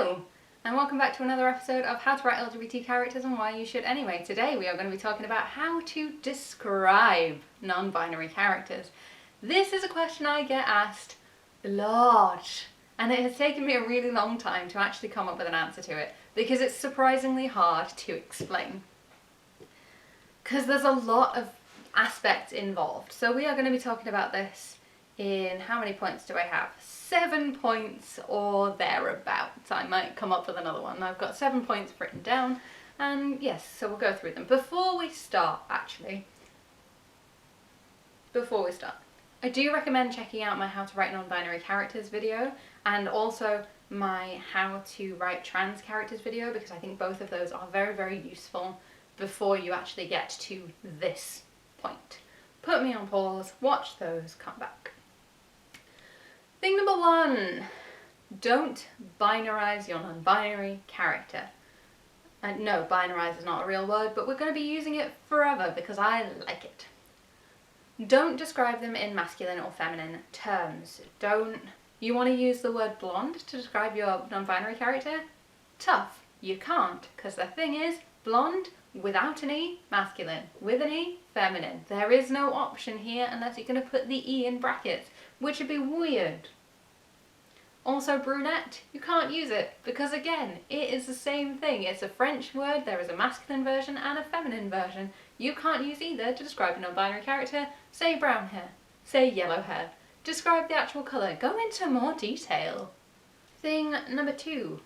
Hello, and welcome back to another episode of How to Write LGBT Characters and Why You Should Anyway. Today we are going to be talking about how to describe non-binary characters. This is a question I get asked a lot, and it has taken me a really long time to actually come up with an answer to it, because it's surprisingly hard to explain. Because there's a lot of aspects involved. So we are going to be talking about this in, how many points do I have? 7 points or thereabouts. I might come up with another one. I've got 7 points written down, and yes, so we'll go through them. Before we start, I do recommend checking out my How to Write Non-Binary Characters video, and also my How to Write Trans Characters video, because I think both of those are very, very useful before you actually get to this point. Put me on pause, watch those, come back. Thing number 1, don't binarize your non-binary character. And no, binarize is not a real word, but we're going to be using it forever because I like it. Don't describe them in masculine or feminine terms. You want to use the word blonde to describe your non-binary character? Tough, you can't, because the thing is, blonde without an E, masculine, with an E, feminine. There is no option here unless you're going to put the E in brackets, which would be weird. Also brunette, you can't use it, because again, it is the same thing. It's a French word, there is a masculine version and a feminine version. You can't use either to describe a non-binary character. Say brown hair, say yellow hair. Describe the actual colour, go into more detail. Thing number 2,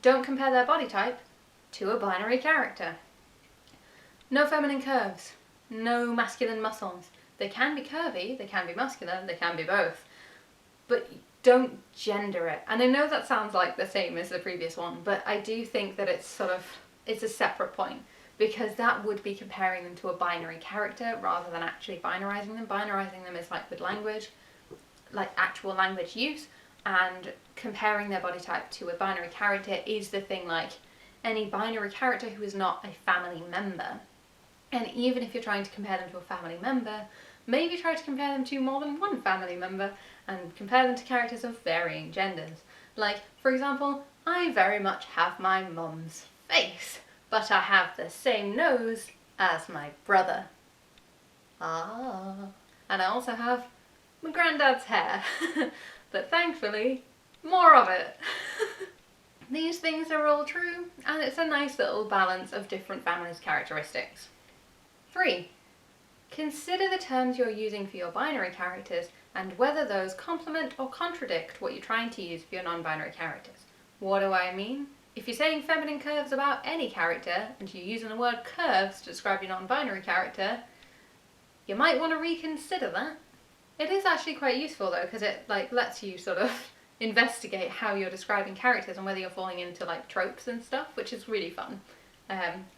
don't compare their body type to a binary character. No feminine curves, no masculine muscles. They can be curvy, they can be muscular, they can be both. But don't gender it. And I know that sounds like the same as the previous one, but I do think that it's a separate point, because that would be comparing them to a binary character rather than actually binarizing them. Binarizing them is like with language, like actual language use, and comparing their body type to a binary character is the thing like any binary character who is not a family member. And even if you're trying to compare them to a family member, maybe try to compare them to more than one family member and compare them to characters of varying genders. Like, for example, I very much have my mum's face, but I have the same nose as my brother. And I also have my granddad's hair, but thankfully, more of it. These things are all true, and it's a nice little balance of different families' characteristics. 3. Consider the terms you're using for your binary characters and whether those complement or contradict what you're trying to use for your non-binary characters. What do I mean? If you're saying feminine curves about any character and you're using the word curves to describe your non-binary character, you might want to reconsider that. It is actually quite useful though, because it lets you sort of investigate how you're describing characters and whether you're falling into tropes and stuff, which is really fun.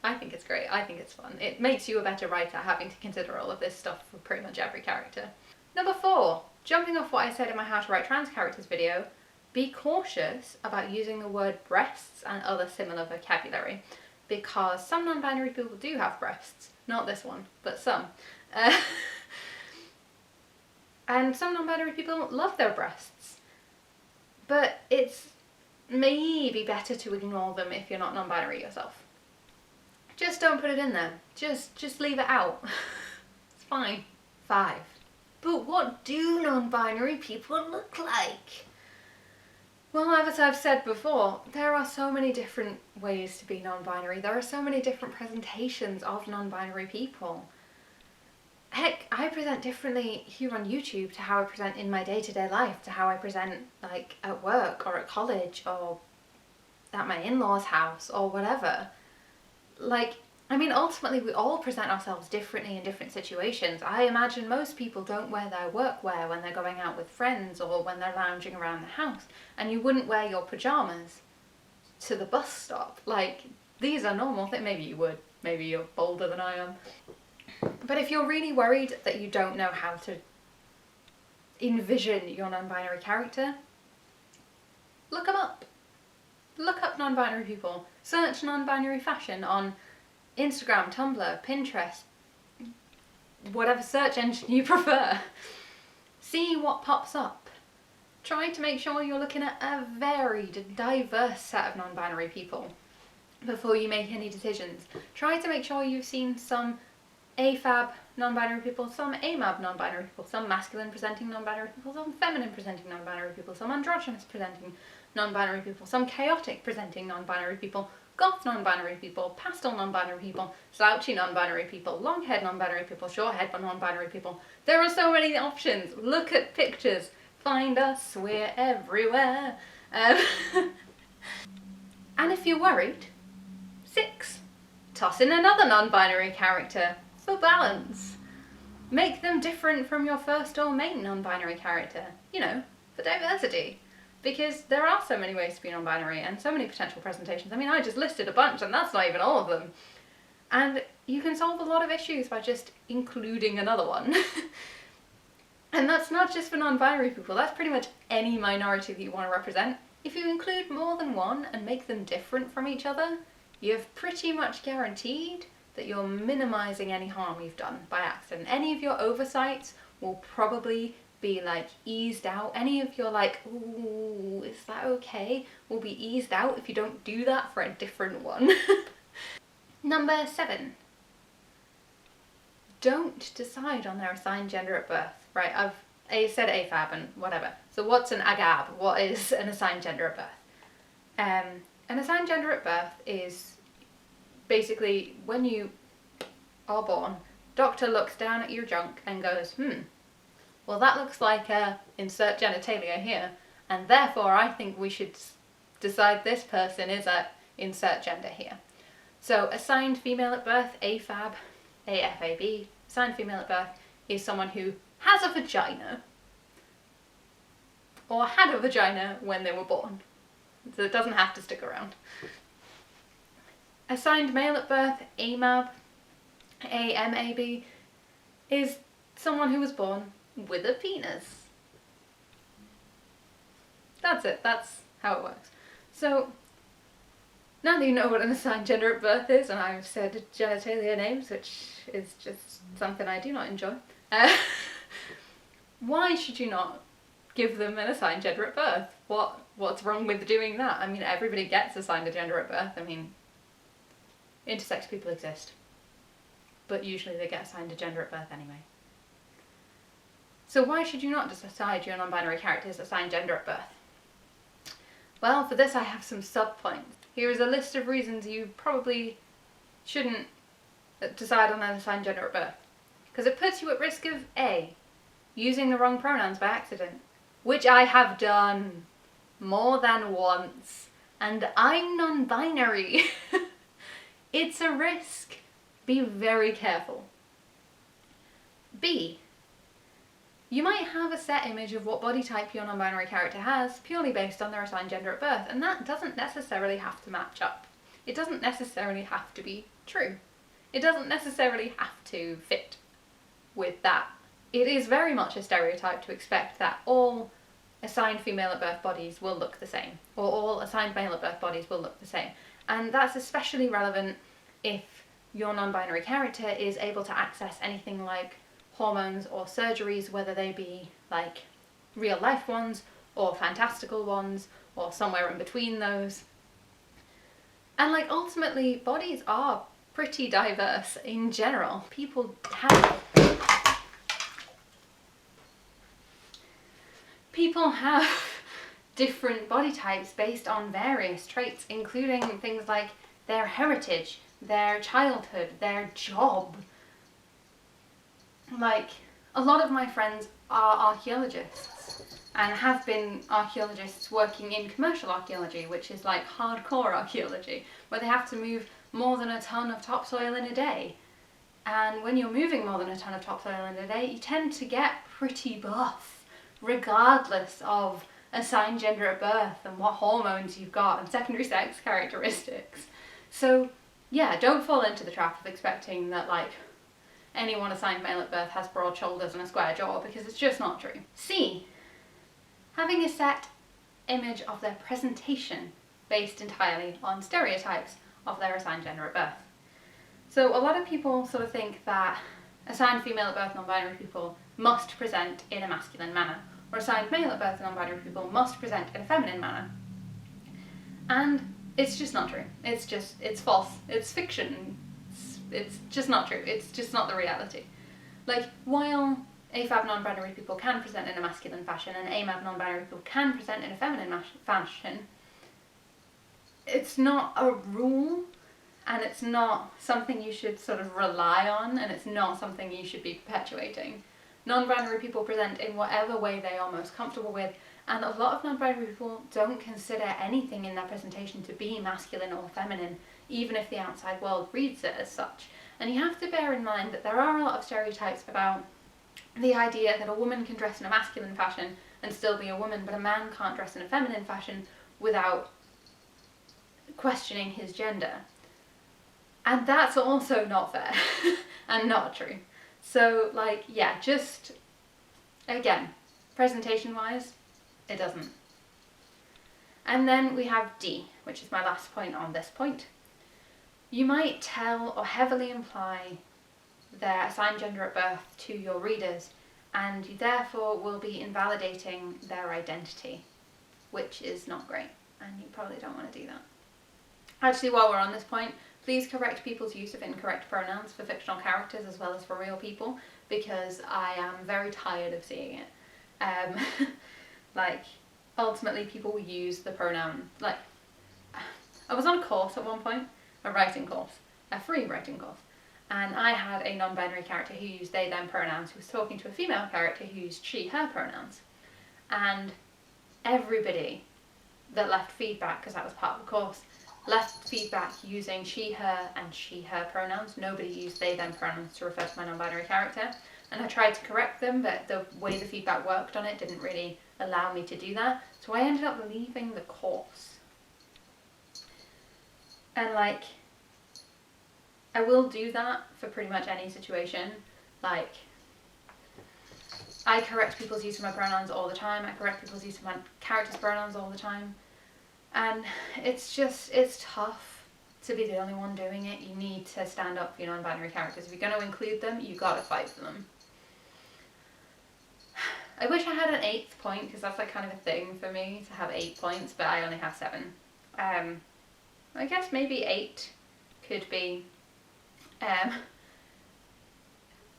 I think it's great, I think it's fun. It makes you a better writer having to consider all of this stuff for pretty much every character. Number 4, jumping off what I said in my How to Write Trans Characters video, be cautious about using the word breasts and other similar vocabulary, because some non-binary people do have breasts. Not this one, but some. And some non-binary people love their breasts. But it's maybe better to ignore them if you're not non-binary yourself. Just don't put it in there. Just leave it out. It's fine. 5. But what do non-binary people look like? Well, as I've said before, there are so many different ways to be non-binary. There are so many different presentations of non-binary people. Heck, I present differently here on YouTube to how I present in my day-to-day life, to how I present at work or at college or at my in-laws' house or whatever. Ultimately we all present ourselves differently in different situations. I imagine most people don't wear their workwear when they're going out with friends or when they're lounging around the house, and you wouldn't wear your pajamas to the bus stop. These are normal things. Maybe you would, maybe you're bolder than I am. But if you're really worried that you don't know how to envision your non-binary character, look them up. Look up non-binary people. Search non-binary fashion on Instagram, Tumblr, Pinterest, whatever search engine you prefer. See what pops up. try to make sure you're looking at a varied, diverse set of non-binary people before you make any decisions. Try to make sure you've seen some AFAB non-binary people, some AMAB non-binary people, some masculine presenting non-binary people, some feminine presenting non-binary people, some androgynous presenting non-binary people, some chaotic presenting non-binary people, goth non-binary people, pastel non-binary people, slouchy non-binary people, long-haired non-binary people, short-haired non-binary people. There are so many options. Look at pictures. Find us. We're everywhere. And if you're worried, 6. Toss in another non-binary character for balance. Make them different from your first or main non-binary character, you know, for diversity. Because there are so many ways to be non-binary and so many potential presentations. I mean, I just listed a bunch and that's not even all of them. And you can solve a lot of issues by just including another one. And that's not just for non-binary people, that's pretty much any minority that you want to represent. If you include more than one and make them different from each other, you've pretty much guaranteed that you're minimising any harm you've done by accident. Any of your oversights will probably be like eased out. Any of your like, ooh, is that okay, will be eased out if you don't do that for a different one. Number 7. Don't decide on their assigned gender at birth. Right, I've said AFAB and whatever. So what's an AGAB? What is an assigned gender at birth? An assigned gender at birth is basically when you are born, doctor looks down at your junk and goes, well that looks like a insert genitalia here, and therefore I think we should decide this person is a insert gender here. So assigned female at birth, AFAB, AFAB, assigned female at birth is someone who has a vagina or had a vagina when they were born. So it doesn't have to stick around. Assigned male at birth, AMAB, AMAB, is someone who was born with a penis. That's it, that's how it works. So, now that you know what an assigned gender at birth is, and I've said genitalia names, which is just something I do not enjoy, why should you not give them an assigned gender at birth? What's wrong with doing that? I mean, everybody gets assigned a gender at birth. I mean, intersex people exist, but usually they get assigned a gender at birth anyway. So why should you not just decide your non-binary character's assigned gender at birth? Well, for this I have some sub-points. Here is a list of reasons you probably shouldn't decide on an assigned gender at birth. Because it puts you at risk of A, using the wrong pronouns by accident, which I have done more than once, and I'm non-binary. It's a risk. Be very careful. B, you might have a set image of what body type your non-binary character has purely based on their assigned gender at birth, and that doesn't necessarily have to match up. It doesn't necessarily have to be true. It doesn't necessarily have to fit with that. It is very much a stereotype to expect that all assigned female at birth bodies will look the same, or all assigned male at birth bodies will look the same. And that's especially relevant if your non-binary character is able to access anything like hormones or surgeries, whether they be like real life ones or fantastical ones or somewhere in between those. And like ultimately bodies are pretty diverse in general. People have different body types based on various traits, including things like their heritage, their childhood, their job. Like, a lot of my friends are archaeologists and have been archaeologists working in commercial archaeology, which is like hardcore archaeology, where they have to move more than a ton of topsoil in a day. And when you're moving more than a ton of topsoil in a day, you tend to get pretty buff, regardless of assigned gender at birth and what hormones you've got and secondary sex characteristics. So yeah, don't fall into the trap of expecting that like anyone assigned male at birth has broad shoulders and a square jaw, because it's just not true. C, having a set image of their presentation based entirely on stereotypes of their assigned gender at birth. So a lot of people sort of think that assigned female at birth non-binary people must present in a masculine manner, or assigned male at birth non-binary people must present in a feminine manner. And it's just not true. It's false. It's fiction. It's just not true. It's just not the reality. Like, while AFAB non-binary people can present in a masculine fashion and AMAB non-binary people can present in a feminine fashion, it's not a rule, and it's not something you should sort of rely on, and it's not something you should be perpetuating. Non-binary people present in whatever way they are most comfortable with, and a lot of non-binary people don't consider anything in their presentation to be masculine or feminine, even if the outside world reads it as such. And you have to bear in mind that there are a lot of stereotypes about the idea that a woman can dress in a masculine fashion and still be a woman, but a man can't dress in a feminine fashion without questioning his gender. And that's also not fair and not true. So, like, yeah, just, again, presentation-wise, it doesn't. And then we have D, which is my last point on this point. You might tell or heavily imply their assigned gender at birth to your readers, and you therefore will be invalidating their identity, which is not great, and you probably don't want to do that. Actually, while we're on this point, please correct people's use of incorrect pronouns for fictional characters as well as for real people, because I am very tired of seeing it. Like, ultimately people will use the pronoun, like, I was on a course at one point, a writing course, a free writing course, and I had a non-binary character who used they them pronouns who was talking to a female character who used she her pronouns, and everybody that left feedback, because that was part of the course, left feedback using she her and she her pronouns. Nobody used they them pronouns to refer to my non-binary character, and I tried to correct them, but the way the feedback worked on it didn't really allow me to do that, so I ended up leaving the course. And like, I will do that for pretty much any situation. Like, I correct people's use of my pronouns all the time, I correct people's use of my character's pronouns all the time, and it's tough to be the only one doing it. You need to stand up for your non-binary characters. If you're going to include them, you gotta fight for them. I wish I had an 8th point, because that's like kind of a thing for me, to have 8 points, but I only have 7. I guess maybe 8 could be.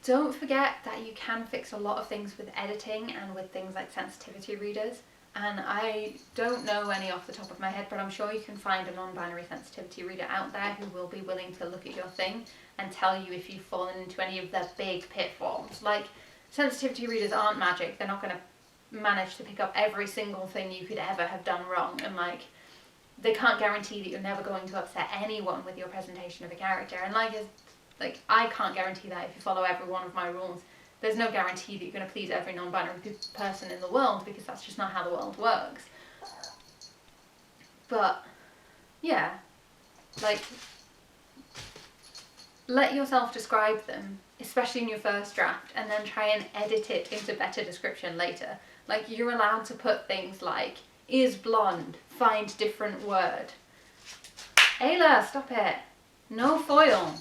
Don't forget that you can fix a lot of things with editing and with things like sensitivity readers, and I don't know any off the top of my head, but I'm sure you can find a non-binary sensitivity reader out there who will be willing to look at your thing and tell you if you've fallen into any of their big pitfalls. Like, sensitivity readers aren't magic. They're not going to manage to pick up every single thing you could ever have done wrong, and like, they can't guarantee that you're never going to upset anyone with your presentation of a character. And like I can't guarantee that if you follow every one of my rules. There's no guarantee that you're going to please every non-binary person in the world, because that's just not how the world works. But yeah, like, let yourself describe them, especially in your first draft, and then try and edit it into better description later. Like, you're allowed to put things like, is blonde, find different word. Ayla, stop it. No foil.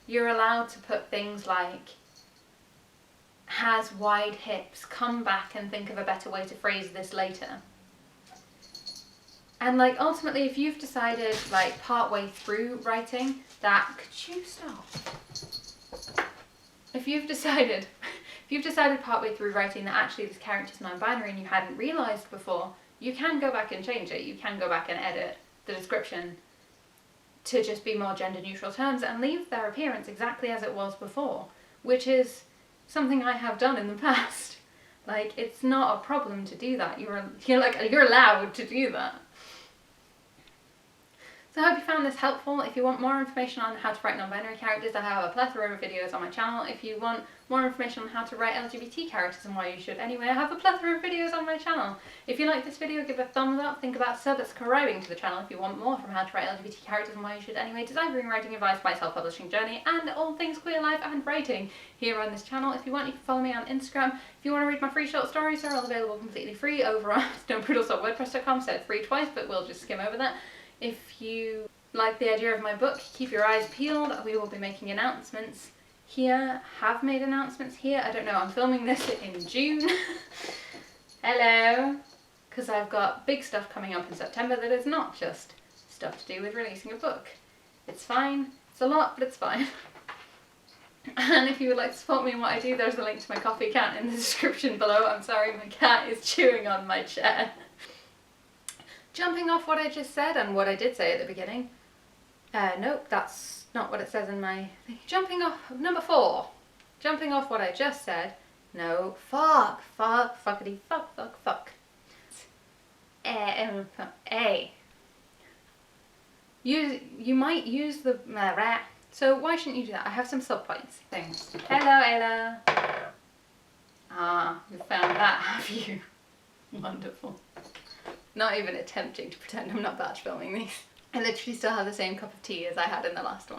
You're allowed to put things like, has wide hips, come back and think of a better way to phrase this later. And like, ultimately, if you've decided like partway through writing that, could you stop? If you've decided partway through writing that actually this character's non-binary and you hadn't realised before, you can go back and change it. You can go back and edit the description to just be more gender neutral terms and leave their appearance exactly as it was before, which is something I have done in the past. Like, it's not a problem to do that. You're allowed to do that. So I hope you found this helpful. If you want more information on how to write non-binary characters, I have a plethora of videos on my channel. If you want more information on how to write LGBT characters and why you should anyway, I have a plethora of videos on my channel. If you like this video, give it a thumbs up. Think about subscribing to the channel if you want more from how to write LGBT characters and why you should anyway. Design, writing advice, my self-publishing journey, and all things queer life and writing here on this channel. If you want, you can follow me on Instagram. If you want to read my free short stories, they're all available completely free over on nopoodles.wordpress.com. Said free twice, but we'll just skim over that. If you like the idea of my book, keep your eyes peeled. We will be making announcements here have made announcements here. I don't know, I'm filming this in June. Hello. Because I've got big stuff coming up in September that is not just stuff to do with releasing a book. It's fine. It's a lot, but it's fine. And if you would like to support me in what I do, there's a link to my coffee account in the description below. I'm sorry, my cat is chewing on my chair. Jumping off what I just said and what I did say at the beginning. Nope, that's not what it says in my thing. Jumping off, number 4. Jumping off what I just said. No, fuckity, fuck. A. You might use the so why shouldn't you do that? I have some subpoints. Things. Hello. Ah, you found that, have you? Wonderful. Not even attempting to pretend I'm not batch filming these. I literally still have the same cup of tea as I had in the last one.